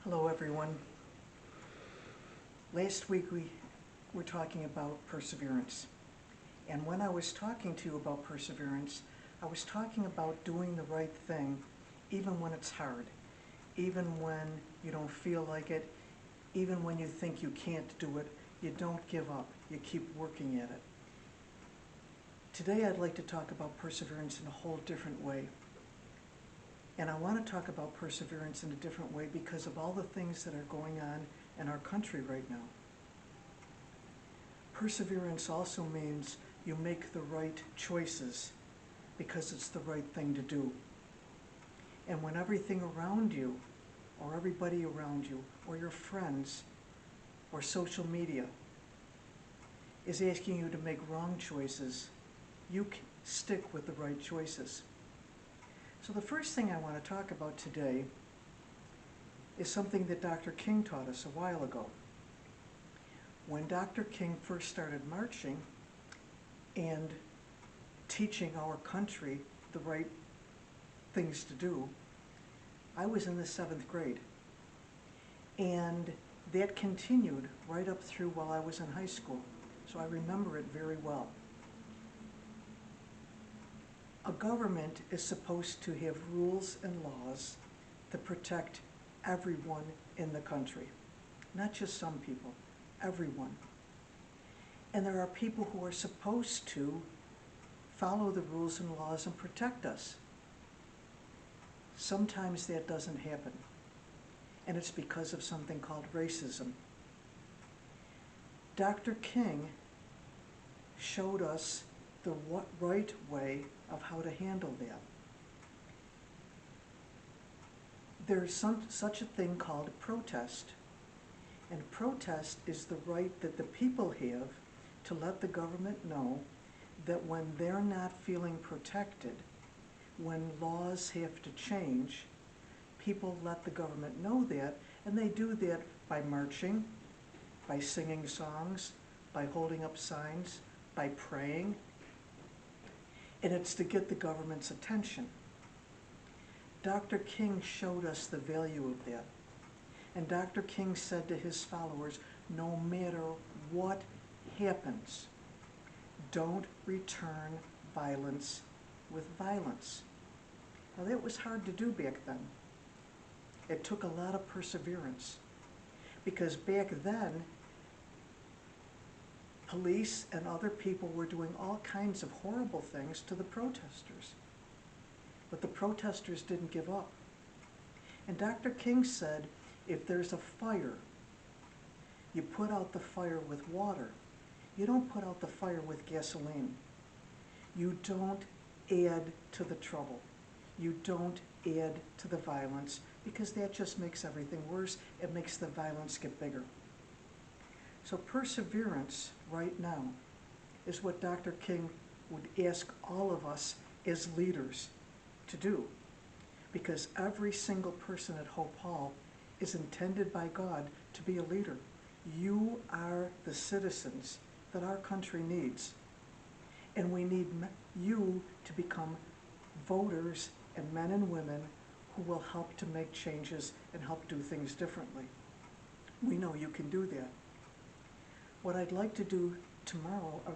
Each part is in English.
Hello everyone. Last week we were talking about perseverance. And when I was talking to you about perseverance, I was talking about doing the right thing even when it's hard, even when you don't feel like it, even when you think you can't do it, you don't give up, you keep working at it. Today I'd like to talk about perseverance in a whole different way. And I want to talk about perseverance in a different way because of all the things that are going on in our country right now. Perseverance also means you make the right choices because it's the right thing to do. And when everything around you, or everybody around you, or your friends, or social media is asking you to make wrong choices, you stick with the right choices. So the first thing I want to talk about today is something that Dr. King taught us a while ago. When Dr. King first started marching and teaching our country the right things to do, I was in the 7th grade. And that continued right up through while I was in high school. So I remember it very well. A government is supposed to have rules and laws to protect everyone in the country, not just some people, everyone. And there are people who are supposed to follow the rules and laws and protect us. Sometimes that doesn't happen, and it's because of something called racism. Dr. King showed us the right way of how to handle that. There's such a thing called a protest. And protest is the right that the people have to let the government know that when they're not feeling protected, when laws have to change, people let the government know that, and they do that by marching, by singing songs, by holding up signs, by praying. And it's to get the government's attention. Dr. King showed us the value of that. And Dr. King said to his followers, no matter what happens, don't return violence with violence. Now that was hard to do back then. It took a lot of perseverance. Because back then, police and other people were doing all kinds of horrible things to the protesters. But the protesters didn't give up. And Dr. King said, if there's a fire, you put out the fire with water. You don't put out the fire with gasoline. You don't add to the trouble. You don't add to the violence, because that just makes everything worse. It makes the violence get bigger. So perseverance right now is what Dr. King would ask all of us as leaders to do. Because every single person at Hope Hall is intended by God to be a leader. You are the citizens that our country needs. And we need you to become voters and men and women who will help to make changes and help do things differently. We know you can do that. What I'd like to do tomorrow, or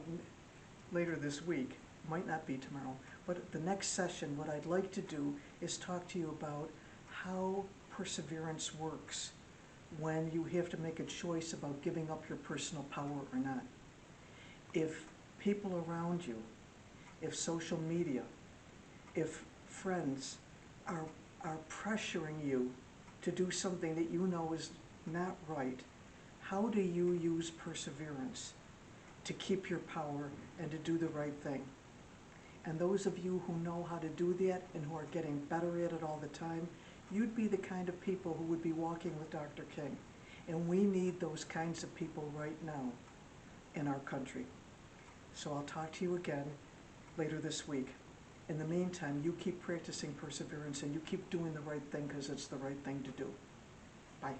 later this week, might not be tomorrow, but at the next session, what I'd like to do is talk to you about how perseverance works when you have to make a choice about giving up your personal power or not. If people around you, if social media, if friends are pressuring you to do something that you know is not right, how do you use perseverance to keep your power and to do the right thing? And those of you who know how to do that and who are getting better at it all the time, you'd be the kind of people who would be walking with Dr. King. And we need those kinds of people right now in our country. So I'll talk to you again later this week. In the meantime, you keep practicing perseverance and you keep doing the right thing because it's the right thing to do. Bye.